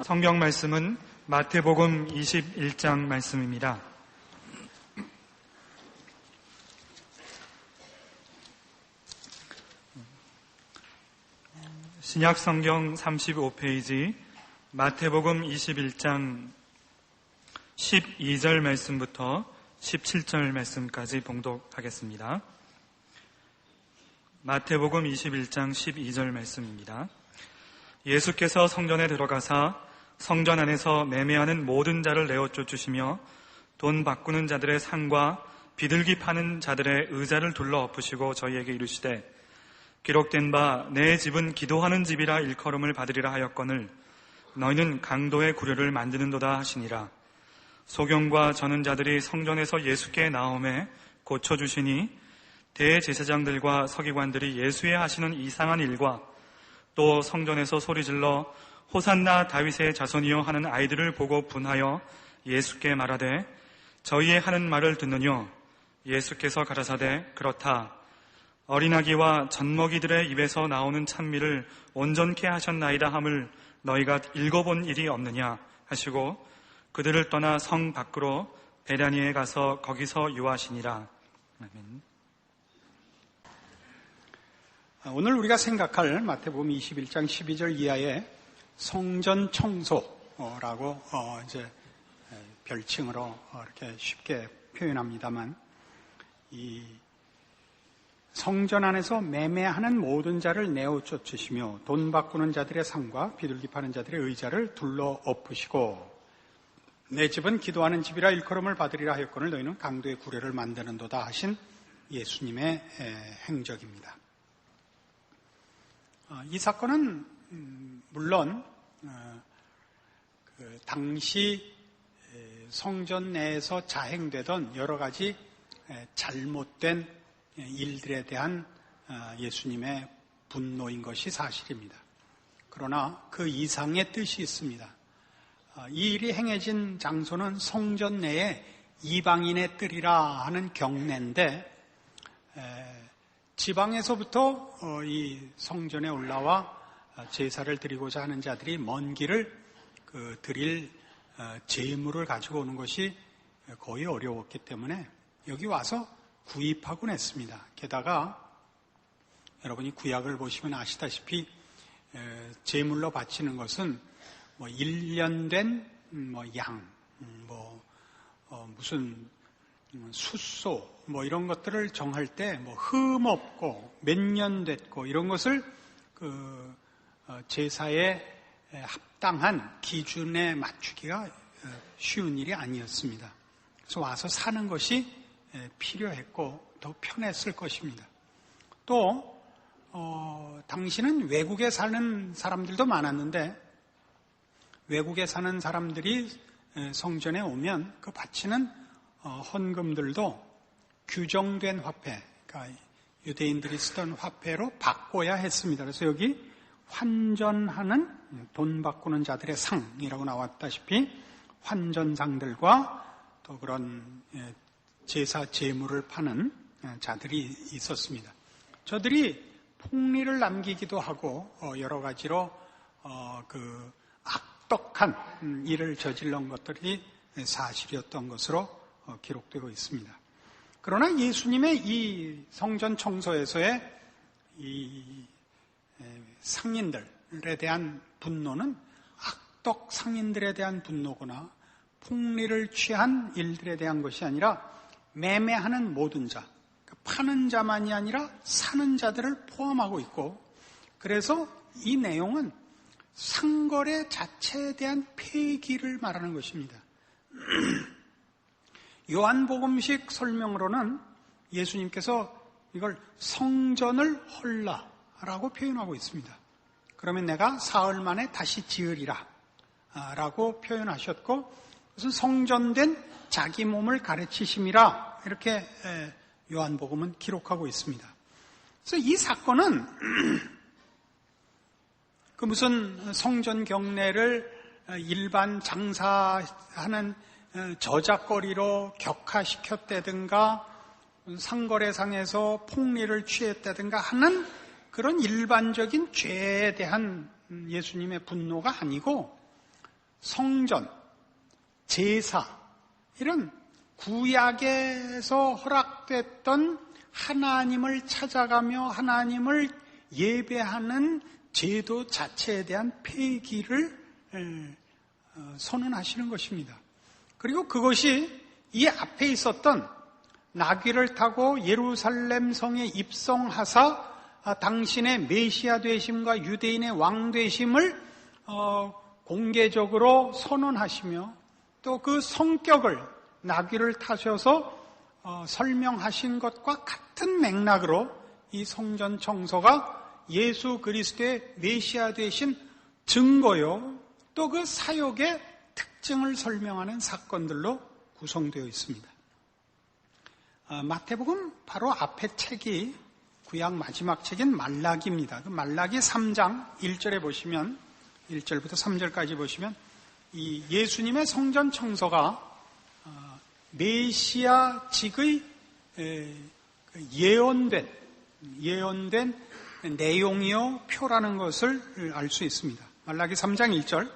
성경 말씀은 마태복음 21장 말씀입니다. 신약 성경 35페이지 마태복음 21장 12절 말씀부터 17절 말씀까지 봉독하겠습니다. 마태복음 21장 12절 말씀입니다. 예수께서 성전에 들어가사 성전 안에서 매매하는 모든 자를 내어 쫓으시며 돈 바꾸는 자들의 상과 비둘기 파는 자들의 의자를 둘러 엎으시고 저희에게 이르시되 기록된 바 내 집은 기도하는 집이라 일컬음을 받으리라 하였거늘 너희는 강도의 구려를 만드는도다 하시니라. 소경과 저는 자들이 성전에서 예수께 나오매 고쳐주시니 대제사장들과 서기관들이 예수의 하시는 이상한 일과 또 성전에서 소리질러 호산나 다윗의 자손이여 하는 아이들을 보고 분하여 예수께 말하되 저희의 하는 말을 듣느뇨. 예수께서 가라사대 그렇다. 어린아기와 젖먹이들의 입에서 나오는 찬미를 온전케 하셨나이다 함을 너희가 읽어본 일이 없느냐 하시고 그들을 떠나 성 밖으로 베다니에 가서 거기서 유하시니라. 아멘. 오늘 우리가 생각할 마태복음 21장 12절 이하의 성전 청소라고 이제 별칭으로 이렇게 쉽게 표현합니다만, 이 성전 안에서 매매하는 모든 자를 내어 쫓으시며 돈 바꾸는 자들의 상과 비둘기 파는 자들의 의자를 둘러 엎으시고 내 집은 기도하는 집이라 일컬음을 받으리라 하였거늘 너희는 강도의 구려를 만드는도다 하신 예수님의 행적입니다. 이 사건은 물론 당시 성전 내에서 자행되던 여러 가지 잘못된 일들에 대한 예수님의 분노인 것이 사실입니다. 그러나 그 이상의 뜻이 있습니다. 이 일이 행해진 장소는 성전 내에 이방인의 뜰이라 하는 경례인데, 지방에서부터 이 성전에 올라와 제사를 드리고자 하는 자들이 먼 길을 드릴 제물을 가지고 오는 것이 거의 어려웠기 때문에 여기 와서 구입하곤 했습니다. 게다가 여러분이 구약을 보시면 아시다시피 제물로 바치는 것은 1년 된 양, 무슨 숫소 이런 것들을 정할 때 흠 없고 몇 년 됐고 이런 것을 제사에 합당한 기준에 맞추기가 쉬운 일이 아니었습니다. 그래서 와서 사는 것이 필요했고 더 편했을 것입니다. 또 당시는 외국에 사는 사람들도 많았는데 외국에 사는 사람들이 성전에 오면 그 바치는 헌금들도 규정된 화폐, 그러니까 유대인들이 쓰던 화폐로 바꿔야 했습니다. 그래서 여기 환전하는 돈 바꾸는 자들의 상이라고 나왔다시피 환전상들과 또 그런 제사 제물을 파는 자들이 있었습니다. 저들이 폭리를 남기기도 하고 여러 가지로 악독한 일을 저질른 것들이 사실이었던 것으로 기록되고 있습니다. 그러나 예수님의 이 성전 청소에서의 이 상인들에 대한 분노는 악독 상인들에 대한 분노거나 폭리를 취한 일들에 대한 것이 아니라 매매하는 모든 자, 파는 자만이 아니라 사는 자들을 포함하고 있고, 그래서 이 내용은 상거래 자체에 대한 폐기를 말하는 것입니다. 요한복음식 설명으로는 예수님께서 이걸 성전을 헐라라고 표현하고 있습니다. 그러면 내가 사흘 만에 다시 지으리라 라고 표현하셨고, 그것은 성전된 자기 몸을 가르치심이라 이렇게 요한복음은 기록하고 있습니다. 그래서 이 사건은 무슨 성전 경례를 일반 장사하는 저작거리로 격화시켰다든가 상거래상에서 폭리를 취했다든가 하는 그런 일반적인 죄에 대한 예수님의 분노가 아니고 성전, 제사, 이런 구약에서 허락됐던 하나님을 찾아가며 하나님을 예배하는 제도 자체에 대한 폐기를 선언하시는 것입니다. 그리고 그것이 이 앞에 있었던 나귀를 타고 예루살렘 성에 입성하사 당신의 메시아 되심과 유대인의 왕 되심을 공개적으로 선언하시며 또 그 성격을 나귀를 타셔서 설명하신 것과 같은 맥락으로 이 성전 청소가 예수 그리스도의 메시아 되신 증거요, 또 그 사역의 특징을 설명하는 사건들로 구성되어 있습니다. 마태복음 바로 앞에 책이 구약 마지막 책인 말라기입니다. 그 말라기 3장 1절에 보시면 1절부터 3절까지 보시면 이 예수님의 성전 청소가 메시아직의 예언된 내용이요 표라는 것을 알 수 있습니다. 말라기 3장 1절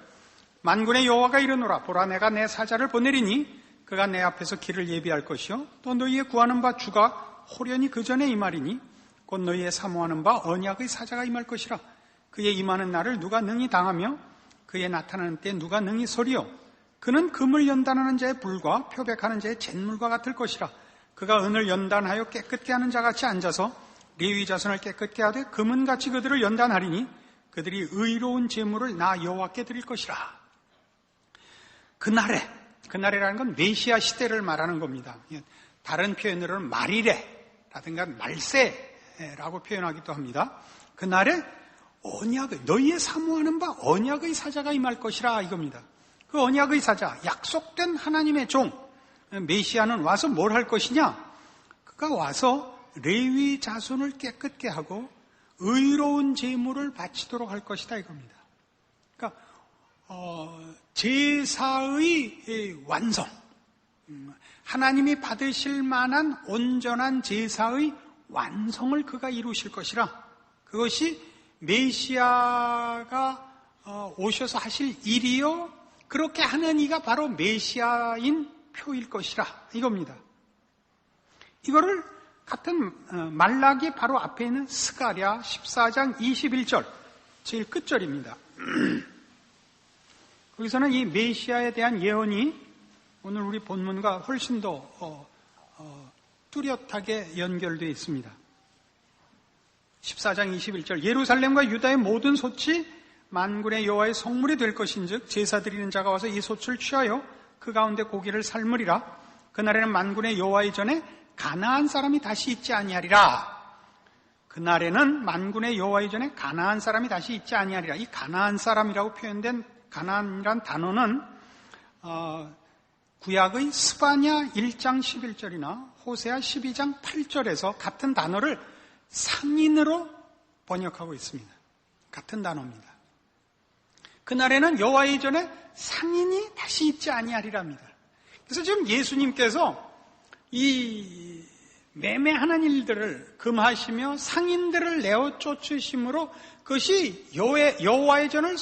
만군의 여호와가 이르노라 보라 내가 내 사자를 보내리니 그가 내 앞에서 길을 예비할 것이요 또 너희의 구하는 바 주가 호련히 그 전에 임하리니 곧 너희의 사모하는 바 언약의 사자가 임할 것이라 그의 임하는 날을 누가 능히 당하며 그의 나타나는 때 누가 능히 서리요 그는 금을 연단하는 자의 불과 표백하는 자의 잿물과 같을 것이라 그가 은을 연단하여 깨끗게 하는 자같이 앉아서 레위 자손을 깨끗게 하되 금은같이 그들을 연단하리니 그들이 의로운 제물을 나 여호와께 드릴 것이라. 그날에라는 건 메시아 시대를 말하는 겁니다. 다른 표현으로는 말이래라든가 말세라고 표현하기도 합니다. 그날에 언약의 너희의 사모하는 바 언약의 사자가 임할 것이라 이겁니다. 그 언약의 사자, 약속된 하나님의 종 메시아는 와서 뭘 할 것이냐? 그가 와서 레위 자손을 깨끗게 하고 의로운 제물을 바치도록 할 것이다 이겁니다. 그러니까 제사의 완성, 하나님이 받으실 만한 온전한 제사의 완성을 그가 이루실 것이라. 그것이 메시아가 오셔서 하실 일이요 그렇게 하는 이가 바로 메시아인 표일 것이라 이겁니다. 이거를 같은 말라기 바로 앞에 있는 스가랴 14장 21절 제일 끝절입니다. 거기서는 이 메시아에 대한 예언이 오늘 우리 본문과 훨씬 더 뚜렷하게 연결되어 있습니다. 14장 21절 예루살렘과 유다의 모든 솥이 만군의 여호와의 성물이 될 것인즉 제사 드리는 자가 와서 이 솥을 취하여 그 가운데 고기를 삶으리라. 그날에는 만군의 여호와의 전에 가나안 사람이 다시 있지 아니하리라. 그날에는 만군의 여호와의 전에 가나안 사람이 다시 있지 아니하리라. 이 가나안 사람이라고 표현된 가나안이란 단어는 구약의 스바냐 1장 11절이나 호세아 12장 8절에서 같은 단어를 상인으로 번역하고 있습니다. 같은 단어입니다. 그날에는 여호와의 전에 상인이 다시 있지 아니하리랍니다. 그래서 지금 예수님께서 이 매매하는 일들을 금하시며 상인들을 내어 쫓으심으로 그것이 여호와의 전을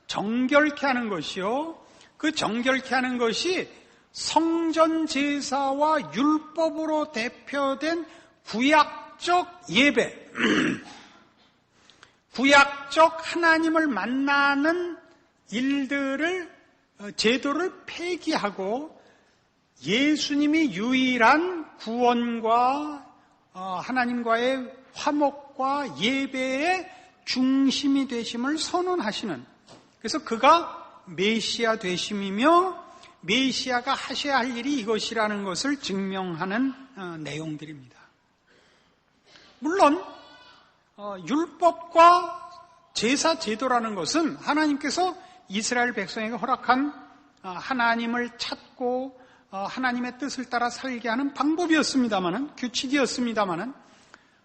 정결케 하는 것이요. 그 정결케 하는 것이 성전 제사와 율법으로 대표된 구약적 예배, 구약적 하나님을 만나는 일들을, 제도를 폐기하고 예수님이 유일한 구원과 하나님과의 화목과 예배의 중심이 되심을 선언하시는, 그래서 그가 메시아 되심이며 메시아가 하셔야 할 일이 이것이라는 것을 증명하는 내용들입니다. 물론 율법과 제사 제도라는 것은 하나님께서 이스라엘 백성에게 허락한 하나님을 찾고 하나님의 뜻을 따라 살게 하는 방법이었습니다마는, 규칙이었습니다마는,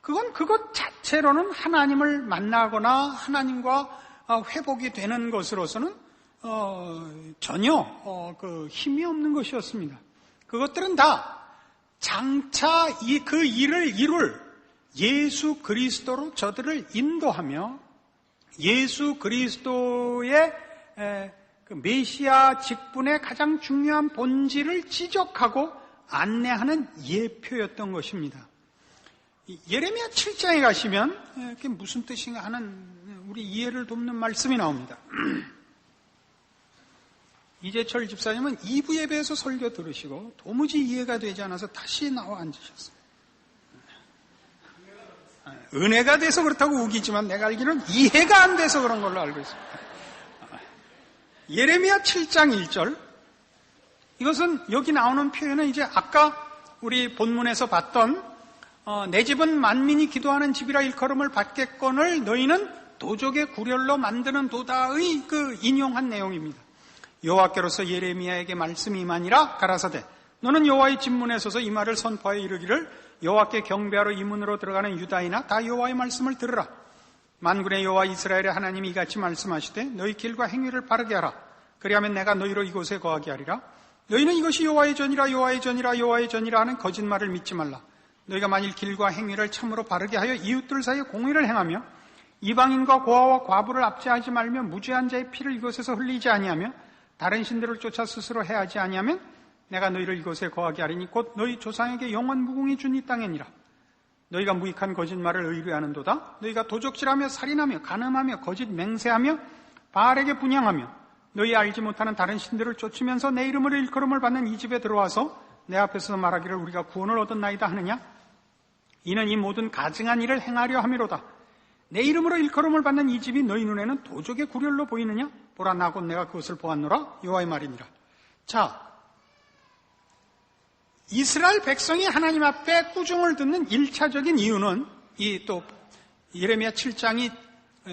그건 그것 자체로는 하나님을 만나거나 하나님과 회복이 되는 것으로서는 전혀 그 힘이 없는 것이었습니다. 그것들은 다 장차 그 일을 이룰 예수 그리스도로 저들을 인도하며 예수 그리스도의 그 메시아 직분의 가장 중요한 본질을 지적하고 안내하는 예표였던 것입니다. 예레미야 7장에 가시면 그게 무슨 뜻인가 하는 우리 이해를 돕는 말씀이 나옵니다. 이재철 집사님은 2부 예배에서 설교 들으시고 도무지 이해가 되지 않아서 다시 나와 앉으셨어요. 은혜가 돼서 그렇다고 우기지만 내가 알기로는 이해가 안 돼서 그런 걸로 알고 있습니다. 예레미야 7장 1절, 이것은 여기 나오는 표현은 이제 아까 우리 본문에서 봤던 내 집은 만민이 기도하는 집이라 일컬음을 받겠건을 너희는 도적의 구렬로 만드는 도다의 그 인용한 내용입니다. 여호와께로서 예레미야에게 말씀이 임하니라 가라사대 너는 여호와의 집문에 서서 이 말을 선포하여 이르기를 여호와께 경배하러 이 문으로 들어가는 유다이나 다 여호와의 말씀을 들으라. 만군의 여호와 이스라엘의 하나님이 이같이 말씀하시되 너희 길과 행위를 바르게 하라. 그리하면 내가 너희로 이곳에 거하게 하리라. 너희는 이것이 여호와의 전이라 여호와의 전이라 여호와의 전이라 하는 거짓말을 믿지 말라. 너희가 만일 길과 행위를 참으로 바르게 하여 이웃들 사이에 공의를 행하며 이방인과 고아와 과부를 압제하지 말며 무죄한 자의 피를 이곳에서 흘리지 아니하며 다른 신들을 쫓아 스스로 해하지 아니하면 내가 너희를 이곳에 거하게 하리니 곧 너희 조상에게 영원 무궁히 준 이 땅이니라. 너희가 무익한 거짓말을 의뢰하는도다. 너희가 도적질하며 살인하며 간음하며 거짓 맹세하며 바알에게 분향하며 너희 알지 못하는 다른 신들을 쫓으면서 내 이름으로 일컬음을 받는 이 집에 들어와서 내 앞에서 말하기를 우리가 구원을 얻었나이다 하느냐. 이는 이 모든 가증한 일을 행하려 함이로다. 내 이름으로 일컬음을 받는 이 집이 너희 눈에는 도적의 구렬로 보이느냐? 보라 나 곧 내가 그것을 보았노라. 여호와의 말이니라. 자, 이스라엘 백성이 하나님 앞에 꾸중을 듣는 1차적인 이유는 이 또 예레미야 7장이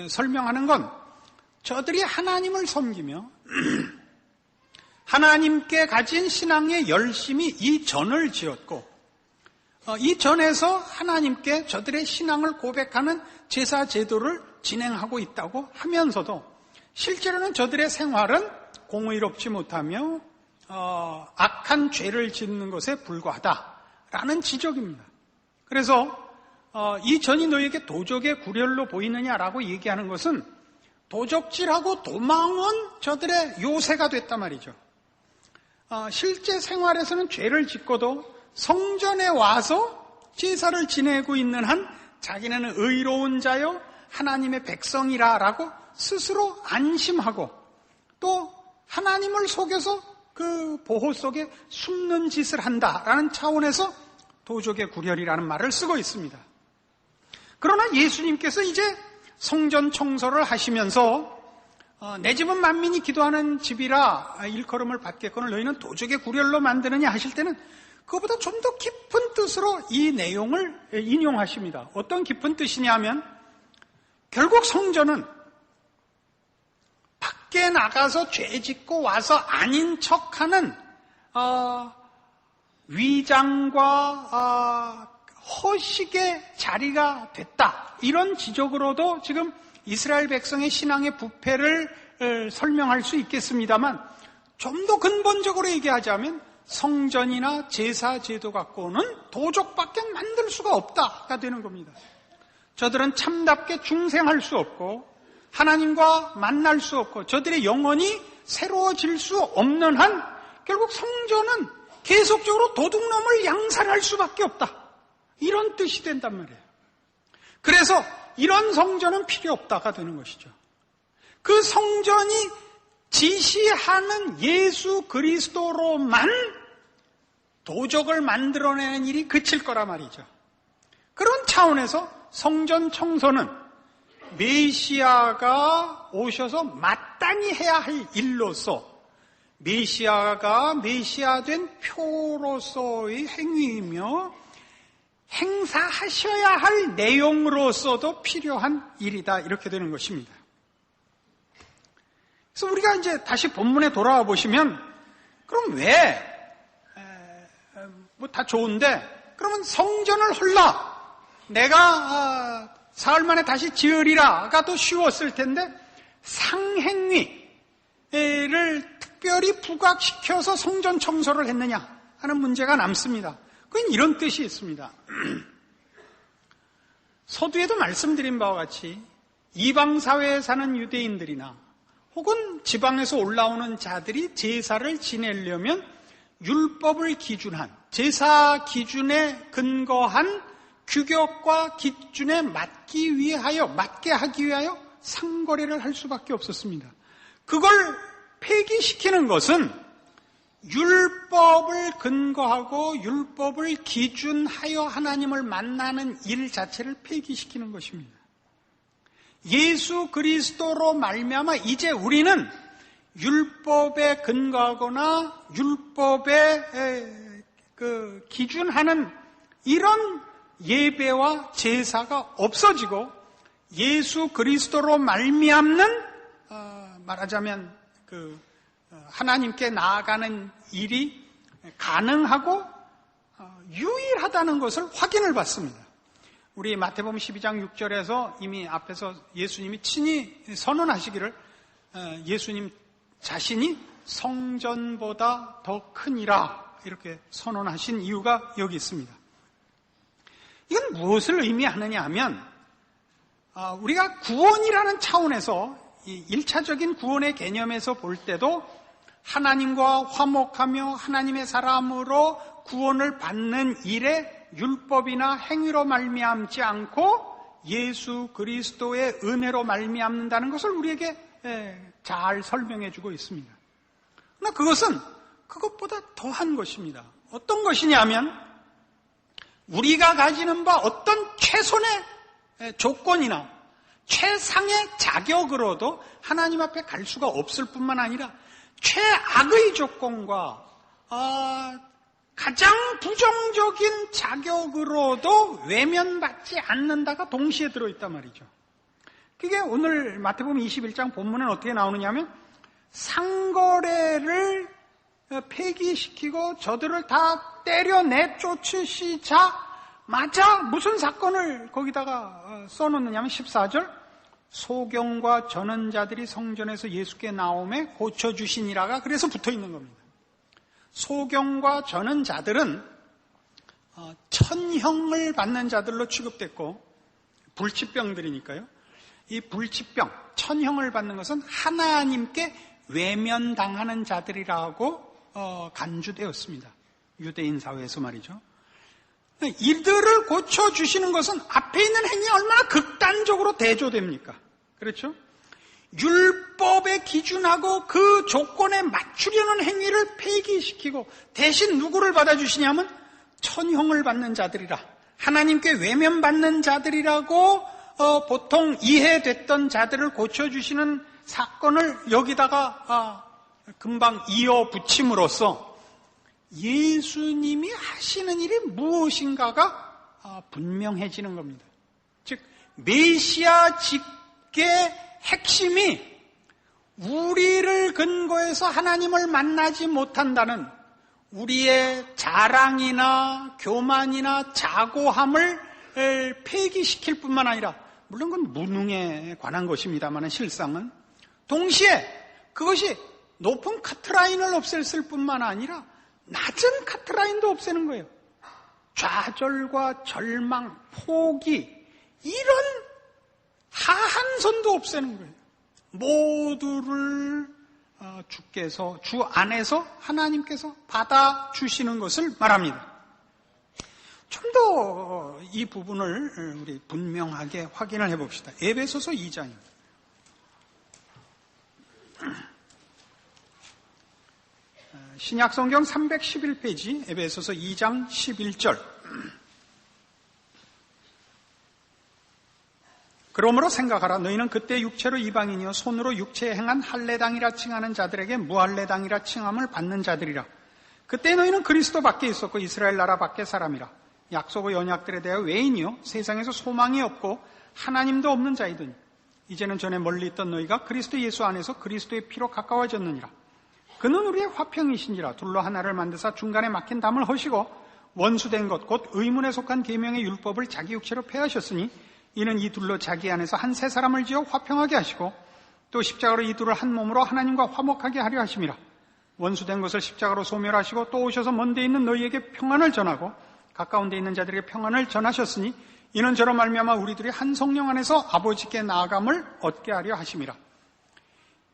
설명하는 건 저들이 하나님을 섬기며 하나님께 가진 신앙의 열심이 이 전을 지었고 이 전에서 하나님께 저들의 신앙을 고백하는 제사 제도를 진행하고 있다고 하면서도 실제로는 저들의 생활은 공의롭지 못하며 악한 죄를 짓는 것에 불과하다라는 지적입니다. 그래서 이 전이 너희에게 도적의 구렬로 보이느냐라고 얘기하는 것은 도적질하고 도망은 저들의 요새가 됐단 말이죠. 실제 생활에서는 죄를 짓고도 성전에 와서 제사를 지내고 있는 한 자기는 의로운 자요 하나님의 백성이라라고 스스로 안심하고 또 하나님을 속여서 그 보호 속에 숨는 짓을 한다라는 차원에서 도적의 구렬이라는 말을 쓰고 있습니다. 그러나 예수님께서 이제 성전 청소를 하시면서 내 집은 만민이 기도하는 집이라 일컬음을 받겠거늘 너희는 도적의 구렬로 만드느냐 하실 때는 그것보다 좀 더 깊은 뜻으로 이 내용을 인용하십니다. 어떤 깊은 뜻이냐 하면 결국 성전은 밖에 나가서 죄 짓고 와서 아닌 척하는 위장과 허식의 자리가 됐다. 이런 지적으로도 지금 이스라엘 백성의 신앙의 부패를 설명할 수 있겠습니다만 좀 더 근본적으로 얘기하자면 성전이나 제사 제도 갖고는 도적밖에 만들 수가 없다가 되는 겁니다. 저들은 참답게 중생할 수 없고 하나님과 만날 수 없고 저들의 영혼이 새로워질 수 없는 한 결국 성전은 계속적으로 도둑놈을 양산할 수밖에 없다. 이런 뜻이 된단 말이에요. 그래서 이런 성전은 필요 없다가 되는 것이죠. 그 성전이 지시하는 예수 그리스도로만 도적을 만들어내는 일이 그칠 거란 말이죠. 그런 차원에서 성전 청소는 메시아가 오셔서 마땅히 해야 할 일로서 메시아가 메시아된 표로서의 행위이며 행사하셔야 할 내용으로서도 필요한 일이다. 이렇게 되는 것입니다. 그래서 우리가 이제 다시 본문에 돌아와 보시면 그럼 왜 뭐 다 좋은데 그러면 성전을 헐라 내가 사흘 만에 다시 지으리라가 더 쉬웠을 텐데 상행위를 특별히 부각시켜서 성전 청소를 했느냐 하는 문제가 남습니다. 그건 이런 뜻이 있습니다. 서두에도 말씀드린 바와 같이 이방사회에 사는 유대인들이나 혹은 지방에서 올라오는 자들이 제사를 지내려면 율법을 기준한, 제사 기준에 근거한 규격과 기준에 맞게 하기 위하여 상거래를 할 수밖에 없었습니다. 그걸 폐기시키는 것은 율법을 근거하고 율법을 기준하여 하나님을 만나는 일 자체를 폐기시키는 것입니다. 예수 그리스도로 말미암아 이제 우리는 율법에 근거하거나 율법에 기준하는 이런 예배와 제사가 없어지고 예수 그리스도로 말미암는 말하자면 하나님께 나아가는 일이 가능하고 유일하다는 것을 확인을 받습니다. 우리 마태복음 12장 6절에서 이미 앞에서 예수님이 친히 선언하시기를 예수님 자신이 성전보다 더 크니라 이렇게 선언하신 이유가 여기 있습니다. 이건 무엇을 의미하느냐 하면 우리가 구원이라는 차원에서 이 1차적인 구원의 개념에서 볼 때도 하나님과 화목하며 하나님의 사람으로 구원을 받는 일에 율법이나 행위로 말미암지 않고 예수 그리스도의 은혜로 말미암는다는 것을 우리에게 잘 설명해 주고 있습니다. 그러나 그것은 그것보다 더한 것입니다. 어떤 것이냐면 우리가 가지는 바 어떤 최선의 조건이나 최상의 자격으로도 하나님 앞에 갈 수가 없을 뿐만 아니라 최악의 조건과 가장 부정적인 자격으로도 외면받지 않는다가 동시에 들어있단 말이죠. 그게 오늘 마태복음 21장 본문은 어떻게 나오느냐면 상거래를 폐기시키고 저들을 다 때려 내쫓으시자마자 무슨 사건을 거기다가 써놓느냐면 14절 소경과 전언자들이 성전에서 예수께 나오매 고쳐주시니라가 그래서 붙어있는 겁니다. 소경과 전언자들은 천형을 받는 자들로 취급됐고 불치병들이니까요. 이 불치병, 천형을 받는 것은 하나님께 외면당하는 자들이라고 간주되었습니다. 유대인 사회에서 말이죠. 이들을 고쳐주시는 것은 앞에 있는 행위 얼마나 극단적으로 대조됩니까? 그렇죠? 율법에 기준하고 그 조건에 맞추려는 행위를 폐기시키고 대신 누구를 받아주시냐면 천형을 받는 자들이라 하나님께 외면받는 자들이라고 보통 이해됐던 자들을 고쳐주시는 사건을 여기다가 금방 이어붙임으로써 예수님이 하시는 일이 무엇인가가 분명해지는 겁니다. 즉 메시아 직계의 핵심이 우리를 근거해서 하나님을 만나지 못한다는 우리의 자랑이나 교만이나 자고함을 폐기시킬 뿐만 아니라 물론 그건 무능에 관한 것입니다만 실상은 동시에 그것이 높은 카트라인을 없앴을 뿐만 아니라 낮은 카트라인도 없애는 거예요. 좌절과 절망, 포기 이런 하한선도 없애는 거예요. 모두를 주께서 주 안에서 하나님께서 받아주시는 것을 말합니다. 좀 더 이 부분을 우리 분명하게 확인을 해봅시다. 에베소서 2장입니다. 신약성경 311페이지 에베소서 2장 11절. 그러므로 생각하라. 너희는 그때 육체로 이방인이요 손으로 육체에 행한 할례당이라 칭하는 자들에게 무할례당이라 칭함을 받는 자들이라. 그때 너희는 그리스도 밖에 있었고 이스라엘 나라 밖에 사람이라. 약속의 언약들에 대하여 외인이요 세상에서 소망이 없고 하나님도 없는 자이더니 이제는 전에 멀리 있던 너희가 그리스도 예수 안에서 그리스도의 피로 가까워졌느니라. 그는 우리의 화평이신지라. 둘로 하나를 만드사 중간에 막힌 담을 허시고 원수된 것 곧 의문에 속한 계명의 율법을 자기 육체로 폐하셨으니 이는 이 둘로 자기 안에서 한 세 사람을 지어 화평하게 하시고 또 십자가로 이 둘을 한 몸으로 하나님과 화목하게 하려 하심이라. 원수된 것을 십자가로 소멸하시고 또 오셔서 먼 데 있는 너희에게 평안을 전하고 가까운 데 있는 자들에게 평안을 전하셨으니 이는 저로 말미암아 우리들이 한 성령 안에서 아버지께 나아감을 얻게 하려 하심이라.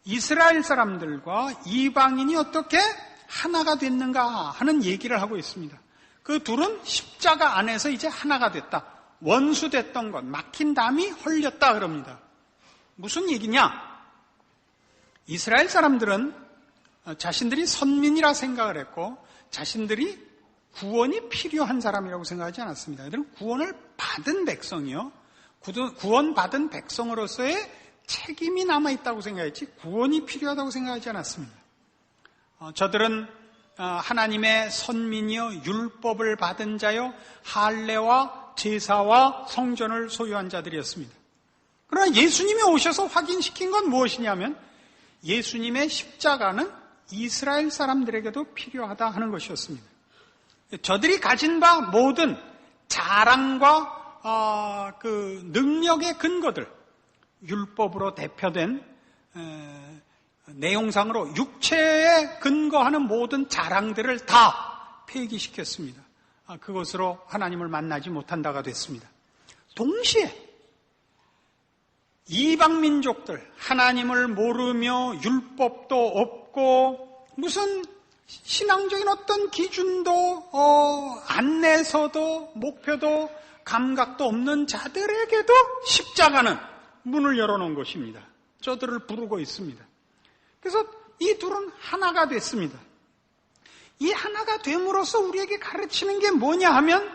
이스라엘 사람들과 이방인이 어떻게 하나가 됐는가 하는 얘기를 하고 있습니다. 그 둘은 십자가 안에서 이제 하나가 됐다. 원수됐던 것, 막힌 담이 헐렸다 그럽니다. 무슨 얘기냐? 이스라엘 사람들은 자신들이 선민이라 생각을 했고 자신들이 구원이 필요한 사람이라고 생각하지 않았습니다. 그들은 구원을 받은 백성이요. 구원받은 백성으로서의 책임이 남아있다고 생각했지 구원이 필요하다고 생각하지 않았습니다. 저들은 하나님의 선민이요 율법을 받은 자요 할례와 제사와 성전을 소유한 자들이었습니다. 그러나 예수님이 오셔서 확인시킨 건 무엇이냐면 예수님의 십자가는 이스라엘 사람들에게도 필요하다 하는 것이었습니다. 저들이 가진 바 모든 자랑과 그 능력의 근거들, 율법으로 대표된 내용상으로 육체에 근거하는 모든 자랑들을 다 폐기시켰습니다. 그것으로 하나님을 만나지 못한다가 됐습니다. 동시에 이방 민족들, 하나님을 모르며 율법도 없고 무슨 신앙적인 어떤 기준도 안내서도 목표도 감각도 없는 자들에게도 십자가는 문을 열어놓은 것입니다. 저들을 부르고 있습니다. 그래서 이 둘은 하나가 됐습니다. 이 하나가 됨으로써 우리에게 가르치는 게 뭐냐 하면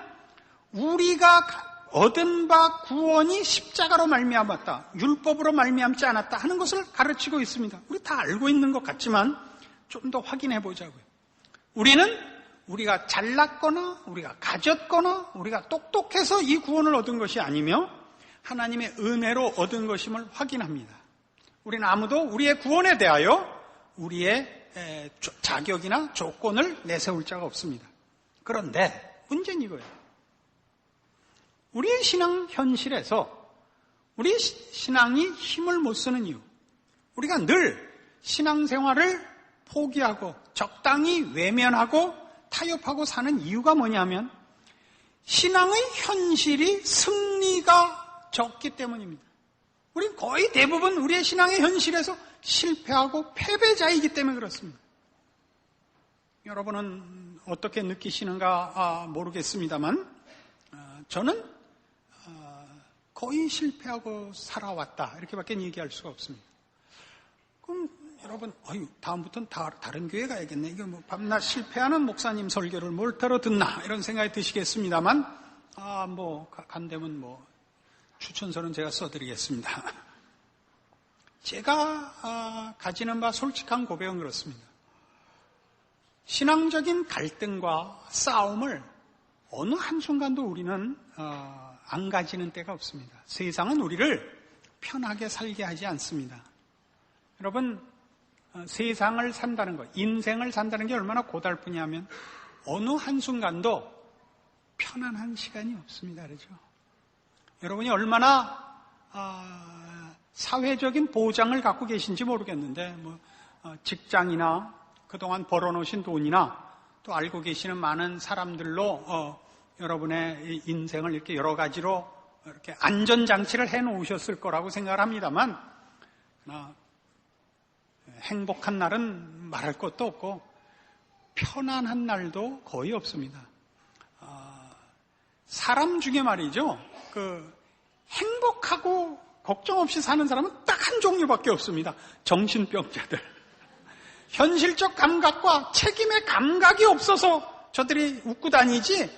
우리가 얻은 바 구원이 십자가로 말미암았다. 율법으로 말미암지 않았다 하는 것을 가르치고 있습니다. 우리 다 알고 있는 것 같지만 좀 더 확인해 보자고요. 우리는 우리가 잘났거나 우리가 가졌거나 우리가 똑똑해서 이 구원을 얻은 것이 아니며 하나님의 은혜로 얻은 것임을 확인합니다. 우리는 아무도 우리의 구원에 대하여 우리의 자격이나 조건을 내세울 자가 없습니다. 그런데 문제는 이거예요. 우리의 신앙 현실에서 우리 신앙이 힘을 못 쓰는 이유, 우리가 늘 신앙생활을 포기하고 적당히 외면하고 타협하고 사는 이유가 뭐냐면 신앙의 현실이 승리가 적기 때문입니다. 우리는 거의 대부분 우리의 신앙의 현실에서 실패하고 패배자이기 때문에 그렇습니다. 여러분은 어떻게 느끼시는가 모르겠습니다만 저는 거의 실패하고 살아왔다 이렇게밖에 얘기할 수가 없습니다. 그럼 여러분 다음부터는 다른 교회 가야겠네. 이거 뭐 밤낮 실패하는 목사님 설교를 뭘 들어 듣나 이런 생각이 드시겠습니다만 간다면 추천서는 제가 써드리겠습니다. 제가 가지는 바 솔직한 고백은 그렇습니다. 신앙적인 갈등과 싸움을 어느 한순간도 우리는 안 가지는 때가 없습니다. 세상은 우리를 편하게 살게 하지 않습니다. 여러분, 세상을 산다는 것, 인생을 산다는 게 얼마나 고달프냐면 어느 한순간도 편안한 시간이 없습니다. 그렇죠? 여러분이 얼마나 사회적인 보장을 갖고 계신지 모르겠는데 직장이나 그동안 벌어놓으신 돈이나 또 알고 계시는 많은 사람들로 여러분의 인생을 이렇게 여러 가지로 이렇게 안전장치를 해놓으셨을 거라고 생각을 합니다만 행복한 날은 말할 것도 없고 편안한 날도 거의 없습니다. 사람 중에 말이죠. 행복하고 걱정 없이 사는 사람은 딱 한 종류밖에 없습니다. 정신병자들. 현실적 감각과 책임의 감각이 없어서 저들이 웃고 다니지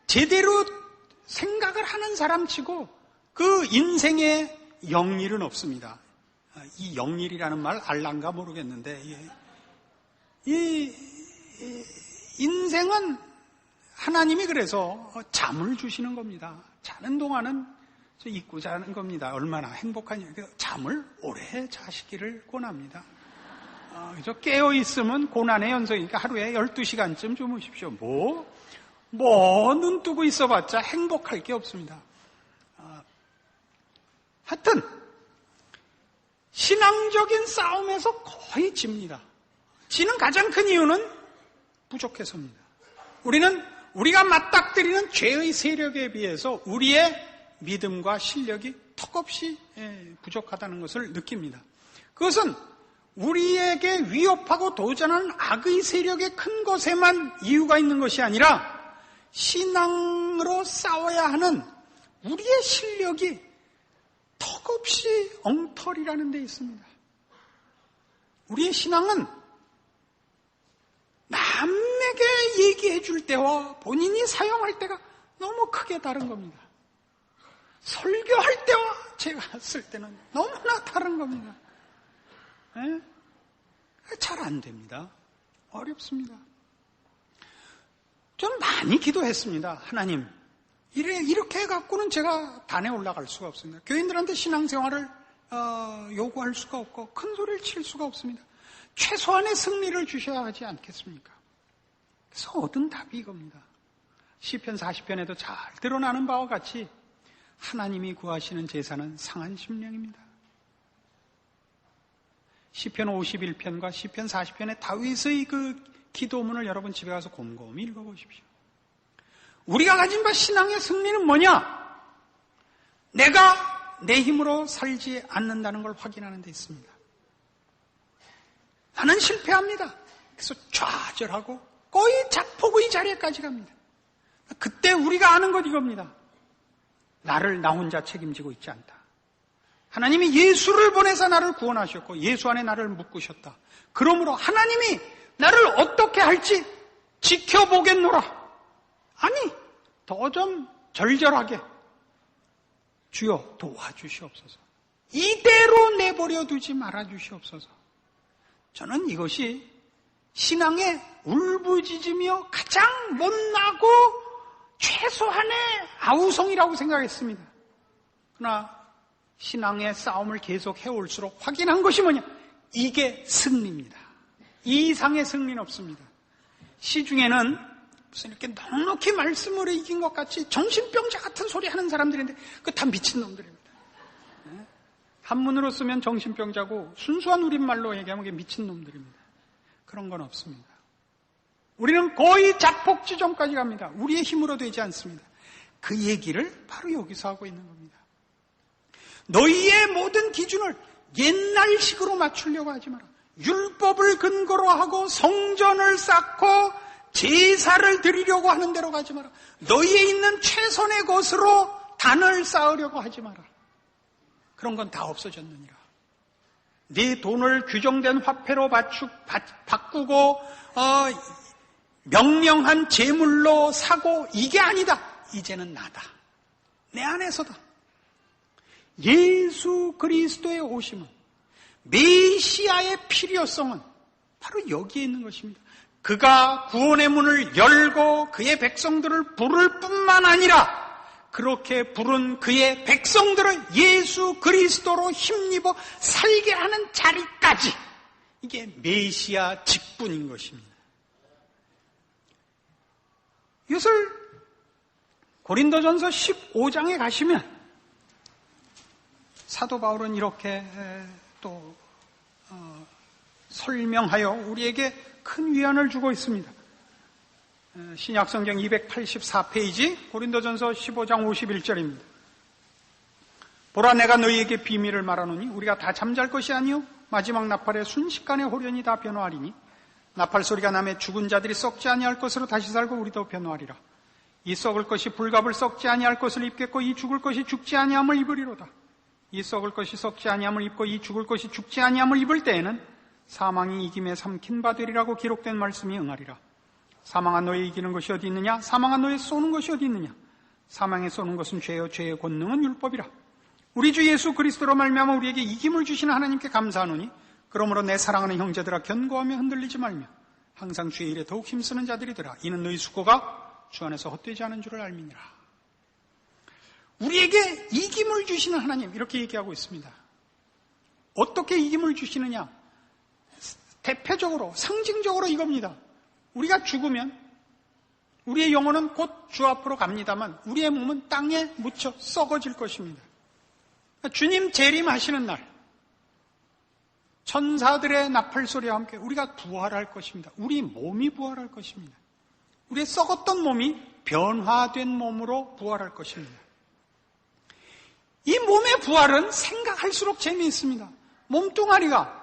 제대로 생각을 하는 사람치고 그 인생에 영일은 없습니다. 이 영일이라는 말 알란가 모르겠는데 이 인생은 하나님이 그래서 잠을 주시는 겁니다. 자는 동안은 잊고 자는 겁니다. 얼마나 행복하냐. 잠을 오래 자시기를 권합니다. 깨어있으면 고난의 연속이니까 하루에 12시간쯤 주무십시오. 눈 뜨고 있어봤자 행복할 게 없습니다. 하여튼 신앙적인 싸움에서 거의 집니다. 지는 가장 큰 이유는 부족해서입니다. 우리가 맞닥뜨리는 죄의 세력에 비해서 우리의 믿음과 실력이 턱없이 부족하다는 것을 느낍니다. 그것은 우리에게 위협하고 도전하는 악의 세력의 큰 것에만 이유가 있는 것이 아니라 신앙으로 싸워야 하는 우리의 실력이 턱없이 엉터리라는 데 있습니다. 우리의 신앙은 남에게 얘기해 줄 때와 본인이 사용할 때가 너무 크게 다른 겁니다. 설교할 때와 제가 쓸 때는 너무나 다른 겁니다. 잘 안 됩니다. 어렵습니다. 좀 많이 기도했습니다. 하나님, 이렇게 해갖고는 제가 단에 올라갈 수가 없습니다. 교인들한테 신앙생활을 요구할 수가 없고 큰 소리를 칠 수가 없습니다. 최소한의 승리를 주셔야 하지 않겠습니까? 그래서 얻은 답이 이겁니다. 시편 40편에도 잘 드러나는 바와 같이 하나님이 구하시는 제사는 상한 심령입니다. 시편 51편과 시편 40편의 다윗의 그 기도문을 여러분 집에 가서 곰곰이 읽어보십시오. 우리가 가진 바 신앙의 승리는 뭐냐? 내가 내 힘으로 살지 않는다는 걸 확인하는 데 있습니다. 나는 실패합니다. 그래서 좌절하고 거의 자폭의 자리에까지 갑니다. 그때 우리가 아는 것 이겁니다. 나를 나 혼자 책임지고 있지 않다. 하나님이 예수를 보내서 나를 구원하셨고 예수 안에 나를 묶으셨다. 그러므로 하나님이 나를 어떻게 할지 지켜보겠노라. 아니, 더 좀 절절하게 주여 도와주시옵소서. 이대로 내버려 두지 말아주시옵소서. 저는 이것이 신앙의 울부짖으며 가장 못나고 최소한의 아우성이라고 생각했습니다. 그러나 신앙의 싸움을 계속 해올수록 확인한 것이 뭐냐? 이게 승리입니다. 이 이상의 승리는 없습니다. 시중에는 무슨 이렇게 넉넉히 말씀으로 이긴 것 같이 정신병자 같은 소리 하는 사람들인데 그거 다 미친놈들입니다. 한문으로 쓰면 정신병자고 순수한 우리말로 얘기하면 그게 미친놈들입니다. 그런 건 없습니다. 우리는 거의 자폭 지점까지 갑니다. 우리의 힘으로 되지 않습니다. 그 얘기를 바로 여기서 하고 있는 겁니다. 너희의 모든 기준을 옛날식으로 맞추려고 하지 마라. 율법을 근거로 하고 성전을 쌓고 제사를 드리려고 하는 대로 가지 마라. 너희에 있는 최선의 것으로 단을 쌓으려고 하지 마라. 그런 건 다 없어졌느니라. 네 돈을 규정된 화폐로 바꾸고 명령한 재물로 사고 이게 아니다. 이제는 나다. 내 안에서다. 예수 그리스도의 오심은 메시아의 필요성은 바로 여기에 있는 것입니다. 그가 구원의 문을 열고 그의 백성들을 부를 뿐만 아니라 그렇게 부른 그의 백성들을 예수 그리스도로 힘입어 살게 하는 자리까지 이게 메시아 직분인 것입니다. 이것을 고린도전서 15장에 가시면 사도 바울은 이렇게 또 설명하여 우리에게 큰 위안을 주고 있습니다. 신약성경 284페이지 고린도전서 15장 51절입니다. 보라 내가 너희에게 비밀을 말하노니 우리가 다 잠잘 것이 아니요 마지막 나팔에 순식간에 호련히 다 변화하리니 나팔 소리가 나매 죽은 자들이 썩지 아니할 것으로 다시 살고 우리도 변화하리라. 이 썩을 것이 불갑을 썩지 아니할 것을 입겠고 이 죽을 것이 죽지 아니함을 입으리로다. 이 썩을 것이 썩지 아니함을 입고 이 죽을 것이 죽지 아니함을 입을 때에는 사망이 이김에 삼킨 바 되리라고 기록된 말씀이 응하리라. 사망한 너에 이기는 것이 어디 있느냐? 사망한 너에 쏘는 것이 어디 있느냐? 사망에 쏘는 것은 죄요 죄의 권능은 율법이라. 우리 주 예수 그리스도로 말미암아 우리에게 이김을 주시는 하나님께 감사하노니 그러므로 내 사랑하는 형제들아 견고하며 흔들리지 말며 항상 주의 일에 더욱 힘쓰는 자들이더라. 이는 너희 수고가 주 안에서 헛되지 않은 줄을 알미니라. 우리에게 이김을 주시는 하나님 이렇게 얘기하고 있습니다. 어떻게 이김을 주시느냐? 대표적으로 상징적으로 이겁니다. 우리가 죽으면 우리의 영혼은 곧 주 앞으로 갑니다만 우리의 몸은 땅에 묻혀 썩어질 것입니다. 주님 재림하시는 날 천사들의 나팔소리와 함께 우리가 부활할 것입니다. 우리 몸이 부활할 것입니다. 우리의 썩었던 몸이 변화된 몸으로 부활할 것입니다. 이 몸의 부활은 생각할수록 재미있습니다. 몸뚱아리가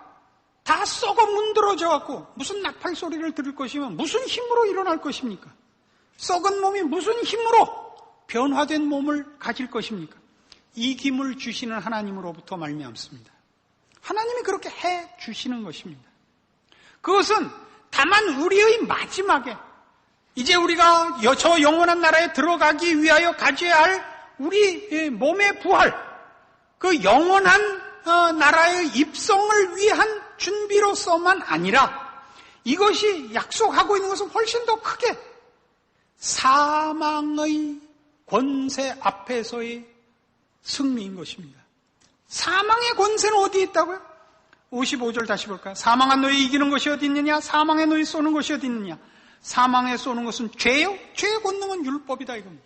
다 썩어 문드러져 갖고 무슨 나팔 소리를 들을 것이면 무슨 힘으로 일어날 것입니까? 썩은 몸이 무슨 힘으로 변화된 몸을 가질 것입니까? 이김을 주시는 하나님으로부터 말미암습니다. 하나님이 그렇게 해 주시는 것입니다. 그것은 다만 우리의 마지막에 이제 우리가 저 영원한 나라에 들어가기 위하여 가져야 할 우리 몸의 부활, 그 영원한 나라의 입성을 위한 준비로서만 아니라 이것이 약속하고 있는 것은 훨씬 더 크게 사망의 권세 앞에서의 승리인 것입니다. 사망의 권세는 어디에 있다고요? 55절 다시 볼까요? 사망한 너희 이기는 것이 어디 있느냐? 사망의 너희 쏘는 것이 어디 있느냐? 사망에 쏘는 것은 죄요? 죄의 권능은 율법이다 이겁니다.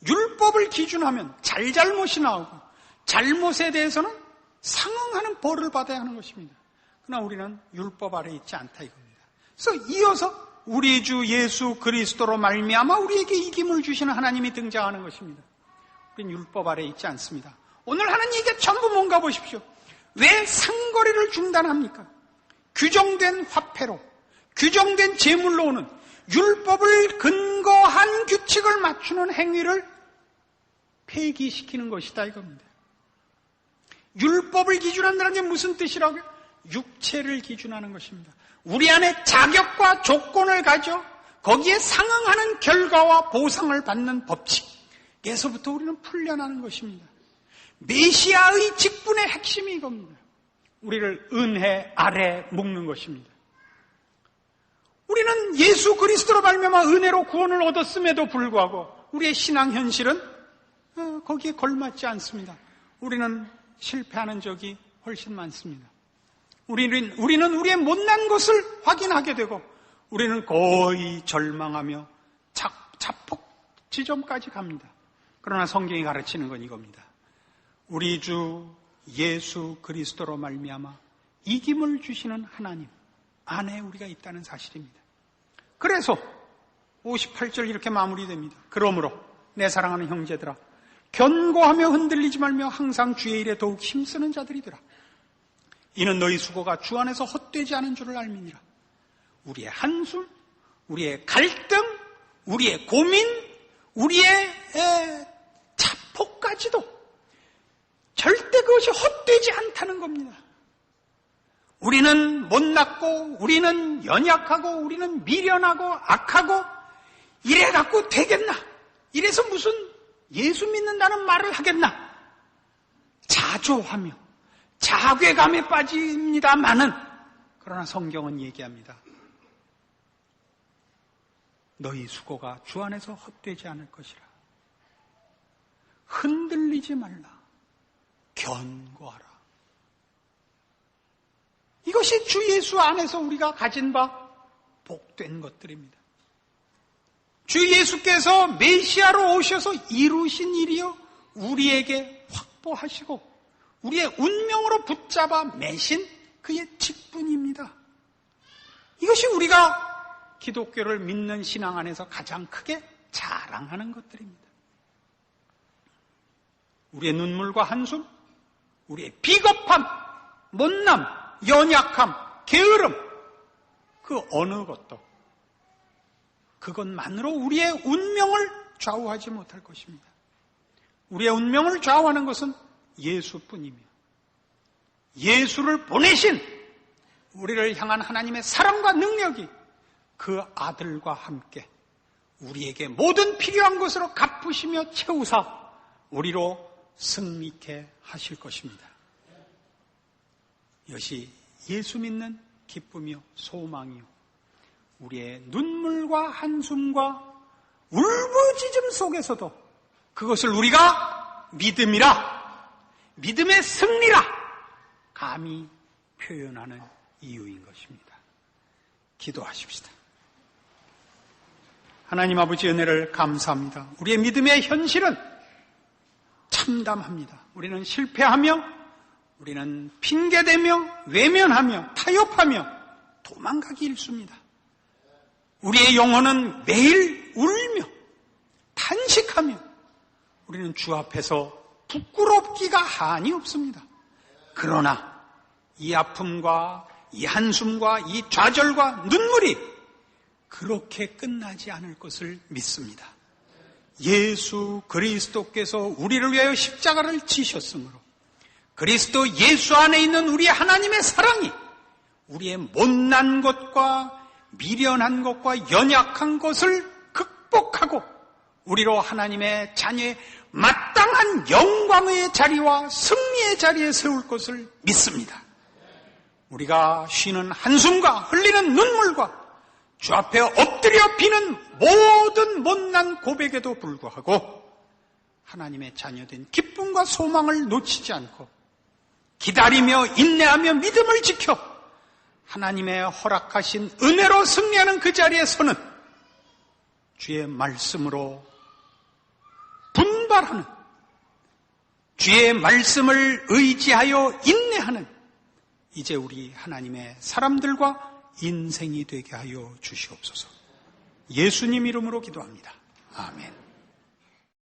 율법을 기준하면 잘잘못이 나오고 잘못에 대해서는 상응하는 벌을 받아야 하는 것입니다. 그러나 우리는 율법 아래 있지 않다 이겁니다. 그래서 이어서 우리 주 예수 그리스도로 말미암아 우리에게 이김을 주시는 하나님이 등장하는 것입니다. 우리는 율법 아래 있지 않습니다. 오늘 하는 얘기가 전부 뭔가 보십시오. 왜 상거래를 중단합니까? 규정된 화폐로, 규정된 제물로 오는 율법을 근거한 규칙을 맞추는 행위를 폐기시키는 것이다 이겁니다. 율법을 기준한다는 게 무슨 뜻이라고요? 육체를 기준하는 것입니다. 우리 안에 자격과 조건을 가져 거기에 상응하는 결과와 보상을 받는 법칙에서부터 우리는 풀려나는 것입니다. 메시아의 직분의 핵심이 이겁니다. 우리를 은혜 아래 묶는 것입니다. 우리는 예수 그리스도로 말미암아 은혜로 구원을 얻었음에도 불구하고 우리의 신앙 현실은 거기에 걸맞지 않습니다. 우리는 실패하는 적이 훨씬 많습니다. 우리는 우리의 못난 것을 확인하게 되고 우리는 거의 절망하며 자폭 지점까지 갑니다. 그러나 성경이 가르치는 건 이겁니다. 우리 주 예수 그리스도로 말미암아 이김을 주시는 하나님 안에 우리가 있다는 사실입니다. 그래서 58절 이렇게 마무리됩니다. 그러므로 내 사랑하는 형제들아 견고하며 흔들리지 말며 항상 주의 일에 더욱 힘쓰는 자들이더라. 이는 너희 수고가 주 안에서 헛되지 않은 줄을 알미니라. 우리의 한숨, 우리의 갈등, 우리의 고민, 우리의 자폭까지도 절대 그것이 헛되지 않다는 겁니다. 우리는 못났고 우리는 연약하고 우리는 미련하고 악하고 이래갖고 되겠나? 이래서 무슨 예수 믿는다는 말을 하겠나? 자조하며 자괴감에 빠집니다마는 그러나 성경은 얘기합니다. 너희 수고가 주 안에서 헛되지 않을 것이라. 흔들리지 말라. 견고하라. 이것이 주 예수 안에서 우리가 가진 바 복된 것들입니다. 주 예수께서 메시아로 오셔서 이루신 일이요 우리에게 확보하시고 우리의 운명으로 붙잡아 매신 그의 직분입니다. 이것이 우리가 기독교를 믿는 신앙 안에서 가장 크게 자랑하는 것들입니다. 우리의 눈물과 한숨, 우리의 비겁함, 못남, 연약함, 게으름, 그 어느 것도 그것만으로 우리의 운명을 좌우하지 못할 것입니다. 우리의 운명을 좌우하는 것은 예수뿐이며 예수를 보내신 우리를 향한 하나님의 사랑과 능력이 그 아들과 함께 우리에게 모든 필요한 것으로 갚으시며 채우사 우리로 승리케 하실 것입니다. 이것이 예수 믿는 기쁨이요 소망이요 우리의 눈물과 한숨과 울부짖음 속에서도 그것을 우리가 믿음이라, 믿음의 승리라 감히 표현하는 이유인 것입니다. 기도하십시다. 하나님 아버지 은혜를 감사합니다. 우리의 믿음의 현실은 참담합니다. 우리는 실패하며 우리는 핑계대며 외면하며 타협하며 도망가기 일쑤입니다. 우리의 영혼은 매일 울며 탄식하며 우리는 주 앞에서 부끄럽기가 한이 없습니다. 그러나 이 아픔과 이 한숨과 이 좌절과 눈물이 그렇게 끝나지 않을 것을 믿습니다. 예수 그리스도께서 우리를 위하여 십자가를 지셨으므로 그리스도 예수 안에 있는 우리 하나님의 사랑이 우리의 못난 것과 미련한 것과 연약한 것을 극복하고 우리로 하나님의 자녀의 마땅한 영광의 자리와 승리의 자리에 세울 것을 믿습니다. 우리가 쉬는 한숨과 흘리는 눈물과 주 앞에 엎드려 비는 모든 못난 고백에도 불구하고 하나님의 자녀된 기쁨과 소망을 놓치지 않고 기다리며 인내하며 믿음을 지켜 하나님의 허락하신 은혜로 승리하는 그 자리에서는 주의 말씀으로 분발하는, 주의 말씀을 의지하여 인내하는 이제 우리 하나님의 사람들과 인생이 되게 하여 주시옵소서. 예수님 이름으로 기도합니다. 아멘.